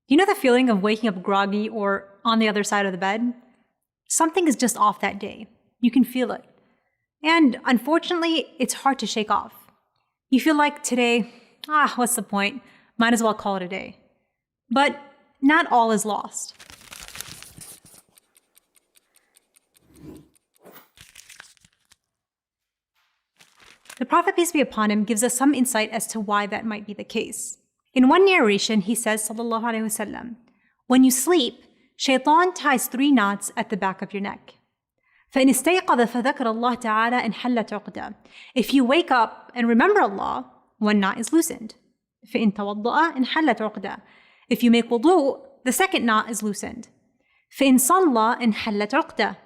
You know the feeling of waking up groggy or on the other side of the bed? Something is just off that day. You can feel it. And unfortunately, it's hard to shake off. You feel like today, what's the point? Might as well call it a day. But not all is lost. The Prophet, peace be upon him, gives us some insight as to why that might be the case. In one narration, he says, sallallahu alaihi wasallam, when you sleep, shaitan ties 3 knots at the back of your neck. فَإِنِ اسْتَيْقَظَ فَذَكَرَ اللَّهَ تَعَالَى انْحَلَّتْ عُقْدَةٌ. If you wake up and remember Allah, 1 knot is loosened. فَإِن تَوَضَّأَ انْحَلَّتْ عُقْدَةٌ. If you make wudu, the 2nd knot is loosened. فَإِن صَلَّى انْحَلَّتْ عُقْدَةٌ.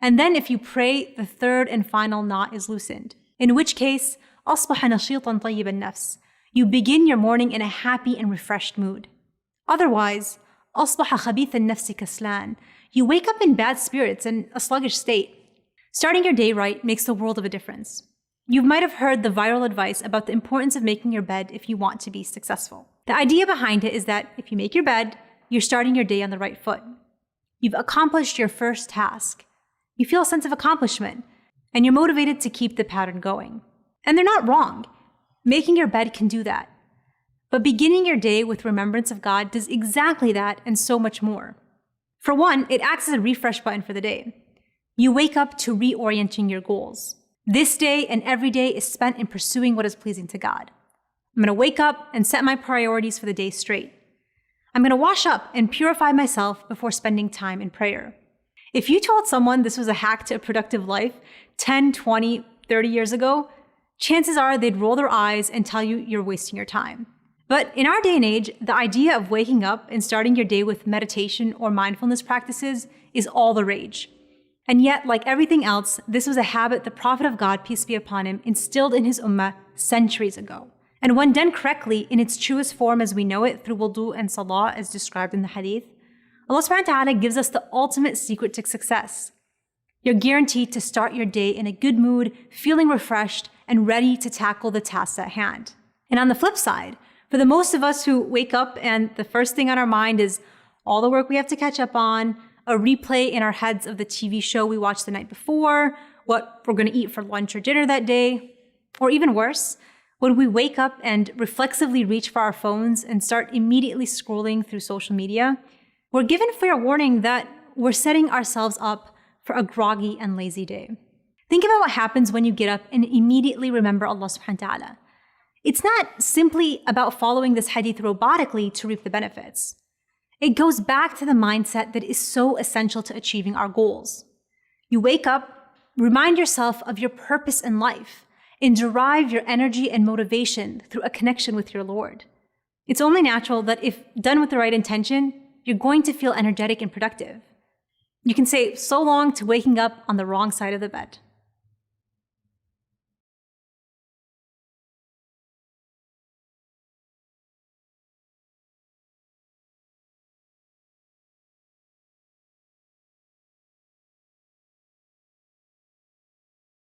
And then if you pray, the 3rd and final knot is loosened. In which case, أَصْبَحَ نَشِيطًا طَيِّبَ النَّفْسِ. You begin your morning in a happy and refreshed mood. Otherwise, أَصْبَحَ خَبِيثَ النَّفْسِ كَسْلَانٍ. You wake up in bad spirits and a sluggish state. Starting your day right makes the world of a difference. You might have heard the viral advice about the importance of making your bed if you want to be successful. The idea behind it is that if you make your bed, you're starting your day on the right foot. You've accomplished your first task. You feel a sense of accomplishment, and you're motivated to keep the pattern going. And they're not wrong. Making your bed can do that. But beginning your day with remembrance of God does exactly that and so much more. For one, it acts as a refresh button for the day. You wake up to reorienting your goals. This day and every day is spent in pursuing what is pleasing to God. I'm going to wake up and set my priorities for the day straight. I'm going to wash up and purify myself before spending time in prayer. If you told someone this was a hack to a productive life 10, 20, 30 years ago, chances are they'd roll their eyes and tell you you're wasting your time. But in our day and age, the idea of waking up and starting your day with meditation or mindfulness practices is all the rage. And yet, like everything else, this was a habit the Prophet of God, peace be upon him, instilled in his ummah centuries ago. And when done correctly, in its truest form as we know it through wudu and salah as described in the hadith, Allah subhanahu wa ta'ala gives us the ultimate secret to success. You're guaranteed to start your day in a good mood, feeling refreshed, and ready to tackle the tasks at hand. And on the flip side, for the most of us who wake up and the first thing on our mind is all the work we have to catch up on, a replay in our heads of the TV show we watched the night before, what we're going to eat for lunch or dinner that day, or even worse, when we wake up and reflexively reach for our phones and start immediately scrolling through social media, we're given fair warning that we're setting ourselves up for a groggy and lazy day. Think about what happens when you get up and immediately remember Allah subhanahu wa ta'ala. It's not simply about following this hadith robotically to reap the benefits. It goes back to the mindset that is so essential to achieving our goals. You wake up, remind yourself of your purpose in life, and derive your energy and motivation through a connection with your Lord. It's only natural that if done with the right intention, you're going to feel energetic and productive. You can say so long to waking up on the wrong side of the bed.